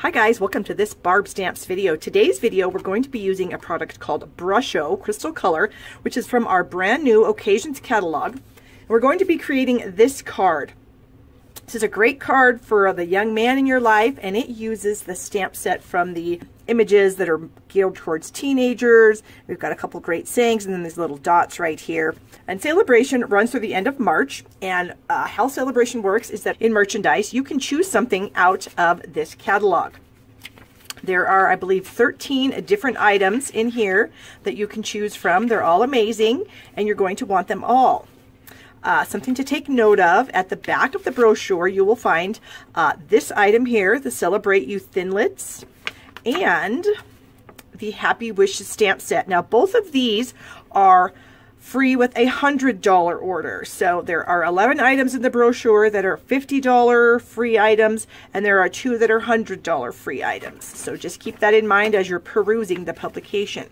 Hi guys, welcome to this Barb Stamps video. Today's video we're going to be using a product called Brusho Crystal Color, which is from our brand new Occasions catalog. We're going to be creating this card. This is a great card for the young man in your life, and it uses the stamp set from the images that are geared towards teenagers. We've got a couple great sayings and then these little dots right here. And Celebration runs through the end of March, and how Celebration works is that in merchandise you can choose something out of this catalog. There are, I believe, 13 different items in here that you can choose from. They're all amazing, and you're going to want them all. Something to take note of, at the back of the brochure you will find this item here, the Celebrate You Thinlits, and the Happy Wishes stamp set. Now both of these are free with a $100 order. So there are 11 items in the brochure that are $50 free items, and there are 2 that are $100 free items. So just keep that in mind as you're perusing the publication.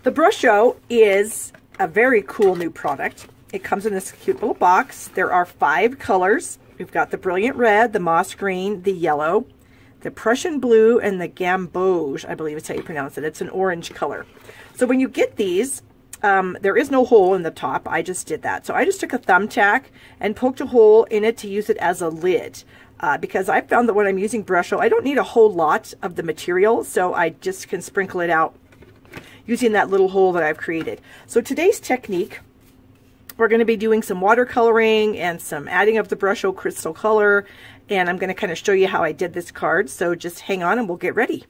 The Brusho is a very cool new product. It comes in this cute little box. There are 5 colors. We've got the Brilliant Red, the Moss Green, the Yellow, the Prussian Blue, and the Gamboge, I believe is how you pronounce it. It's an orange color. So when you get these, there is no hole in the top. I just did that. So I just took a thumbtack and poked a hole in it to use it as a lid. Because I found that when I'm using Brusho, I don't need a whole lot of the material, so I just can sprinkle it out using that little hole that I've created. So today's technique, we're going to be doing some watercoloring and some adding of the Brusho Crystal Color, and I'm going to kind of show you how I did this card. So just hang on and we'll get ready.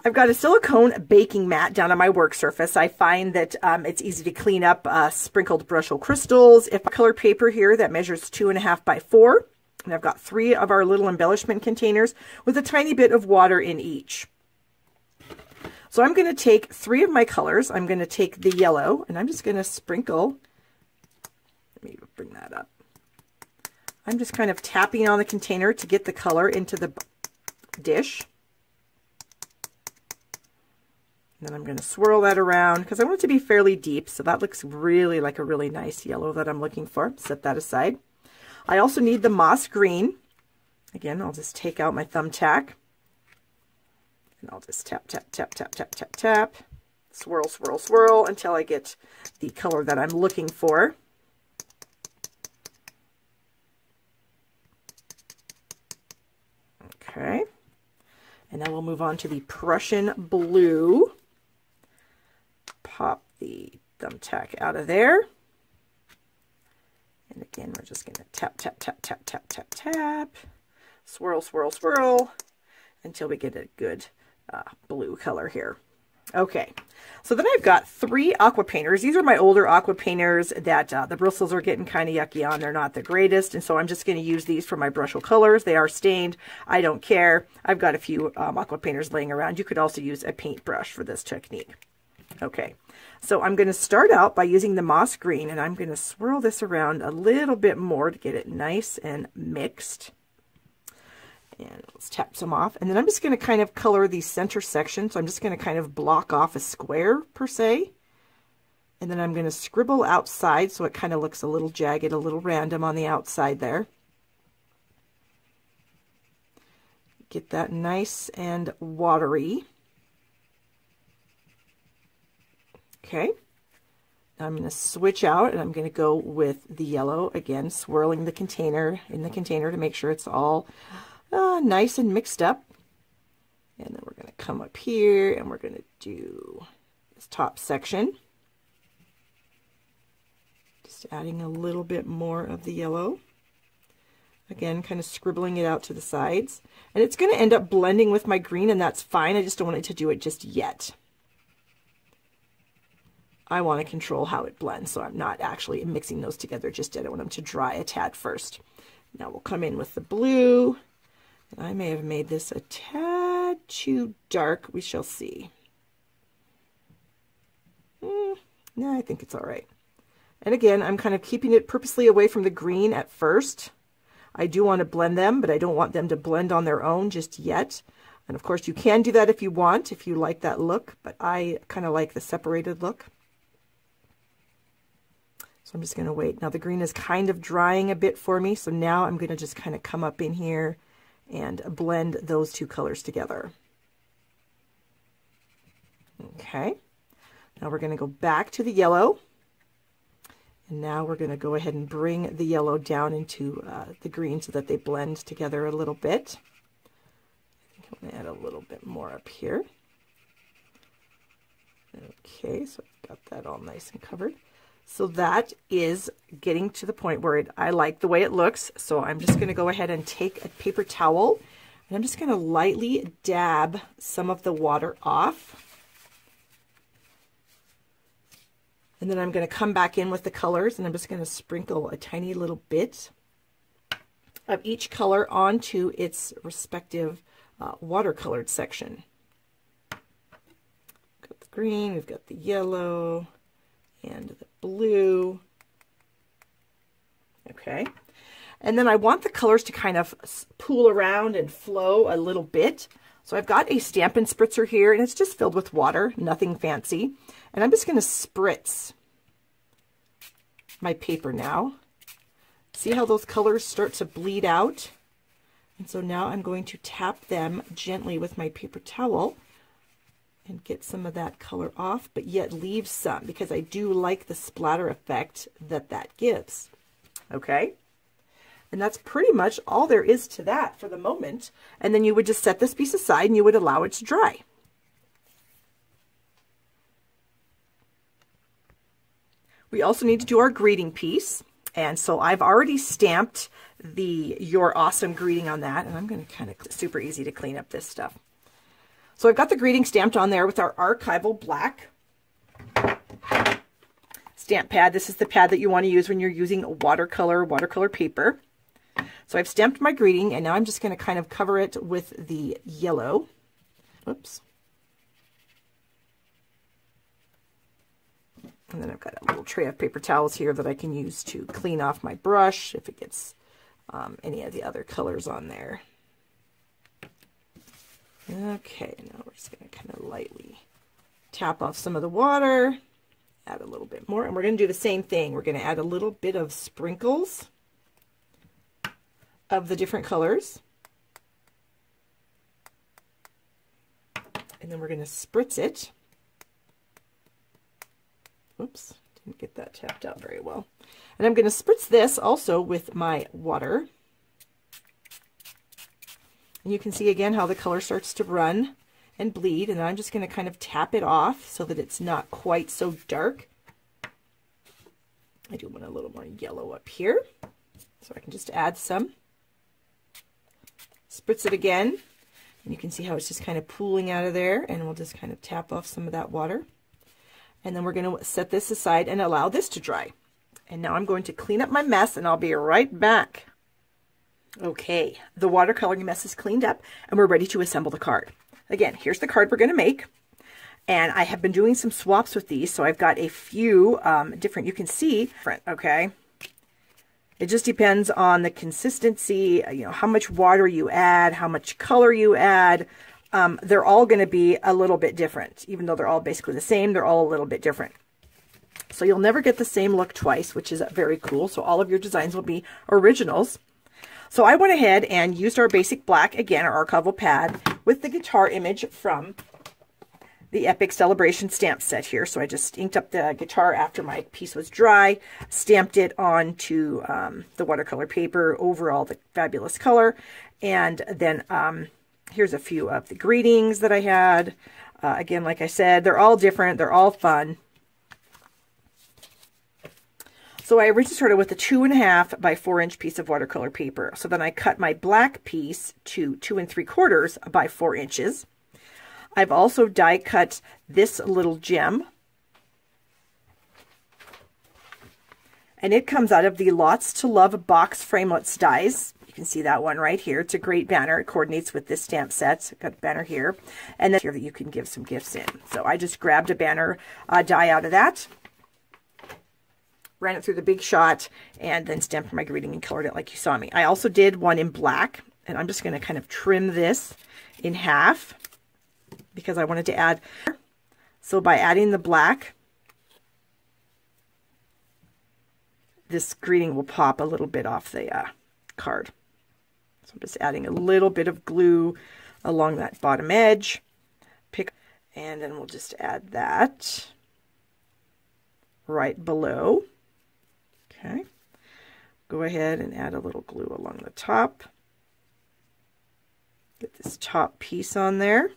I've got a silicone baking mat down on my work surface. I find that it's easy to clean up sprinkled Brusho crystals. If color paper here that measures 2.5 by 4, and I've got 3 of our little embellishment containers with a tiny bit of water in each. So I'm going to take 3 of my colors. I'm going to take the yellow, and I'm just going to sprinkle. Let me bring that up. I'm just kind of tapping on the container to get the color into the dish. And then I'm going to swirl that around because I want it to be fairly deep. So that looks really like a really nice yellow that I'm looking for. Set that aside. I also need the moss green. Again, I'll just take out my thumbtack. And I'll just tap, tap, tap, tap, tap, tap, tap. Swirl, swirl, swirl until I get the color that I'm looking for. Okay. And then we'll move on to the Prussian Blue. Pop the thumbtack out of there. And again, we're just going to tap, tap, tap, tap, tap, tap, tap. Swirl, swirl, swirl until we get a good blue color here. Okay, so then I've got 3 aqua painters. These are my older aqua painters that the bristles are getting kind of yucky on. They're not the greatest, and so I'm just going to use these for my Brusho colors. They are stained. I don't care. I've got a few aqua painters laying around. You could also use a paintbrush for this technique. Okay, so I'm going to start out by using the moss green, and I'm going to swirl this around a little bit more to get it nice and mixed. And let's tap some off. And then I'm just going to kind of color the center section. So I'm just going to kind of block off a square per se. And then I'm going to scribble outside so it kind of looks a little jagged, a little random on the outside there. Get that nice and watery. Okay. Now I'm going to switch out, and I'm going to go with the yellow again, swirling the container to make sure it's all nice and mixed up. And then we're going to come up here and we're going to do this top section. Just adding a little bit more of the yellow. Again, kind of scribbling it out to the sides. And it's going to end up blending with my green, and that's fine. I just don't want it to do it just yet. I want to control how it blends, so I'm not actually mixing those together just yet. I want them to dry a tad first. Now we'll come in with the blue. I may have made this a tad too dark. We shall see. No, I think it's all right. And again, I'm kind of keeping it purposely away from the green at first. I do want to blend them, but I don't want them to blend on their own just yet. And of course, you can do that if you want, if you like that look, but I kind of like the separated look. So I'm just going to wait. Now the green is kind of drying a bit for me, so now I'm going to just kind of come up in here and blend those two colors together. Okay, now we're going to go back to the yellow, and now we're going to go ahead and bring the yellow down into the green so that they blend together a little bit. I think I'm going to add a little bit more up here. Okay, so I've got that all nice and covered. So that is getting to the point where I like the way it looks. So I'm just going to go ahead and take a paper towel, and I'm just going to lightly dab some of the water off. And then I'm going to come back in with the colors, and I'm just going to sprinkle a tiny little bit of each color onto its respective watercolored section. We've got the green, we've got the yellow, and the blue. Okay. And then I want the colors to kind of pool around and flow a little bit. So I've got a Stampin' Spritzer here, and it's just filled with water, nothing fancy. And I'm just going to spritz my paper now. See how those colors start to bleed out? And so now I'm going to tap them gently with my paper towel and get some of that color off, but yet leave some, because I do like the splatter effect that that gives. Okay? And that's pretty much all there is to that for the moment. And then you would just set this piece aside and you would allow it to dry. We also need to do our greeting piece. And so I've already stamped the Your Awesome greeting on that. And I'm going to kind of, super easy to clean up this stuff. So I've got the greeting stamped on there with our archival black stamp pad. This is the pad that you want to use when you're using watercolor paper. So I've stamped my greeting, and now I'm just going to kind of cover it with the yellow. Oops. And then I've got a little tray of paper towels here that I can use to clean off my brush if it gets any of the other colors on there. Okay, now we're just going to kind of lightly tap off some of the water, add a little bit more, and we're going to do the same thing. We're going to add a little bit of sprinkles of the different colors. And then we're going to spritz it. Oops, didn't get that tapped out very well. And I'm going to spritz this also with my water. And you can see again how the color starts to run and bleed, and I'm just going to kind of tap it off so that it's not quite so dark. I do want a little more yellow up here, so I can just add some. Spritz it again, and you can see how it's just kind of pooling out of there, and we'll just kind of tap off some of that water. And then we're going to set this aside and allow this to dry. And now I'm going to clean up my mess, and I'll be right back. Okay, the watercoloring mess is cleaned up, and we're ready to assemble the card. Again, here's the card we're going to make. And I have been doing some swaps with these, so I've got a few different, you can see, okay? It just depends on the consistency, you know, how much water you add, how much color you add. They're all going to be a little bit different. Even though they're all basically the same, they're all a little bit different. So you'll never get the same look twice, which is very cool. So all of your designs will be originals. So I went ahead and used our basic black, again, our archival pad, with the guitar image from the Epic Celebration stamp set here. So I just inked up the guitar after my piece was dry, stamped it onto the watercolor paper over all the fabulous color, and then here's a few of the greetings that I had. Again, like I said, they're all different, they're all fun. So I originally started with a 2.5 by 4 inch piece of watercolor paper. So then I cut my black piece to 2 3/4 by 4 inches. I've also die cut this little gem. And it comes out of the Lots to Love box framelits dies. You can see that one right here. It's a great banner. It coordinates with this stamp set. I've got a banner here. And then here that you can give some gifts in. So I just grabbed a banner die out of that, ran it through the Big Shot, and then stamped my greeting and colored it like you saw me. I also did one in black, and I'm just going to kind of trim this in half because I wanted to add. So by adding the black, this greeting will pop a little bit off the card. So I'm just adding a little bit of glue along that bottom edge. And then we'll just add that right below. Okay. Go ahead and add a little glue along the top. Get this top piece on there.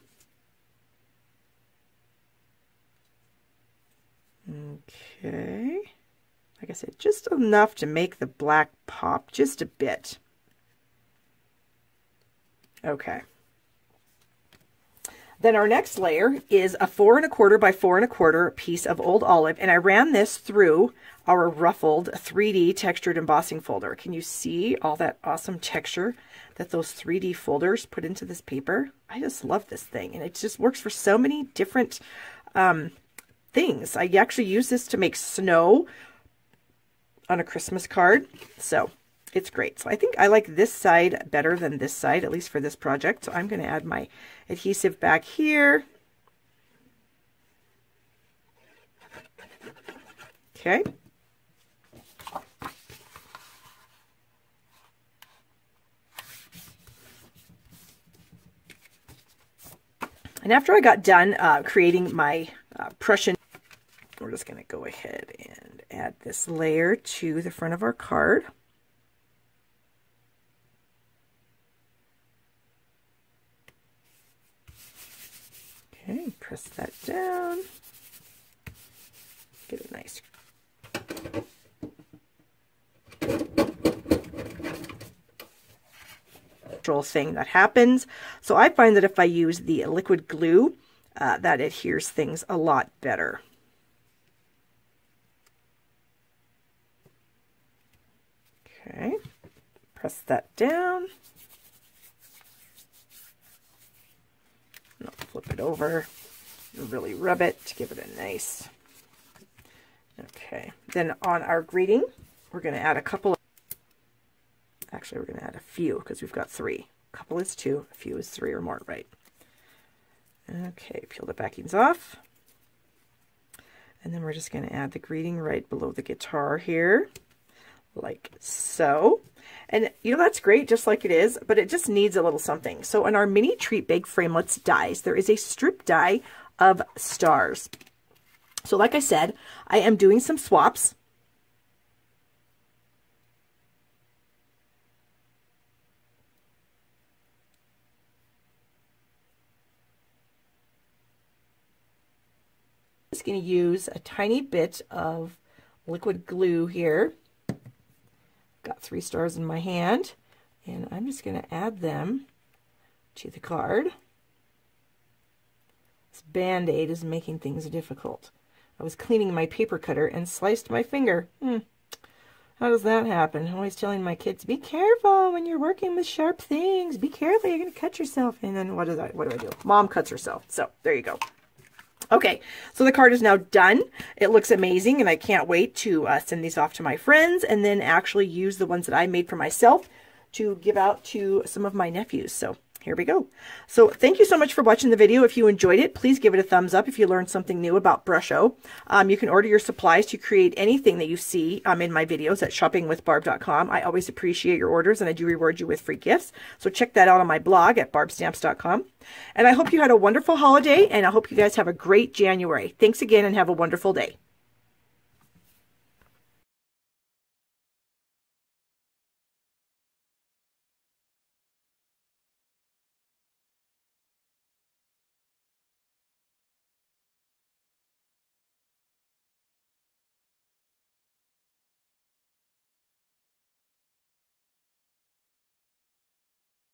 Okay. Like I said, just enough to make the black pop just a bit. Okay. Then our next layer is a 4 1/4 by 4 1/4 piece of old olive, and I ran this through our ruffled 3D textured embossing folder. Can you see all that awesome texture that those 3D folders put into this paper? I just love this thing, and it just works for so many different things. I actually use this to make snow on a Christmas card, so it's great. So I think I like this side better than this side, at least for this project. So I'm going to add my adhesive back here. Okay. And after I got done creating my Prussian, we're just going to go ahead and add this layer to the front of our card. Okay, press that down. Get a nice thing that happens. So I find that if I use the liquid glue, that adheres things a lot better. Okay, press that down. And I'll flip it over and really rub it to give it a nice. Okay, then on our greeting, we're going to add a couple of, actually we're going to add a few because we've got 3. A couple is 2, a few is 3 or more, right? Okay, peel the backings off. And then we're just going to add the greeting right below the guitar here, like so. And you know, that's great just like it is, but it just needs a little something. So in our mini treat bag framelits dies, there is a strip die of stars. So like I said, I am doing some swaps. I'm just going to use a tiny bit of liquid glue here. Got 3 stars in my hand, and I'm just going to add them to the card. This Band-Aid is making things difficult. I was cleaning my paper cutter and sliced my finger. How does that happen? I'm always telling my kids, be careful when you're working with sharp things. Be careful, you're going to cut yourself. And then what do I do? Mom cuts herself. So there you go. Okay, so the card is now done. It looks amazing, and I can't wait to send these off to my friends and then actually use the ones that I made for myself to give out to some of my nephews. So here we go. So thank you so much for watching the video. If you enjoyed it, please give it a thumbs up if you learned something new about Brusho. You can order your supplies to create anything that you see in my videos at shoppingwithbarb.com. I always appreciate your orders, and I do reward you with free gifts. So check that out on my blog at barbstamps.com. And I hope you had a wonderful holiday, and I hope you guys have a great January. Thanks again, and have a wonderful day.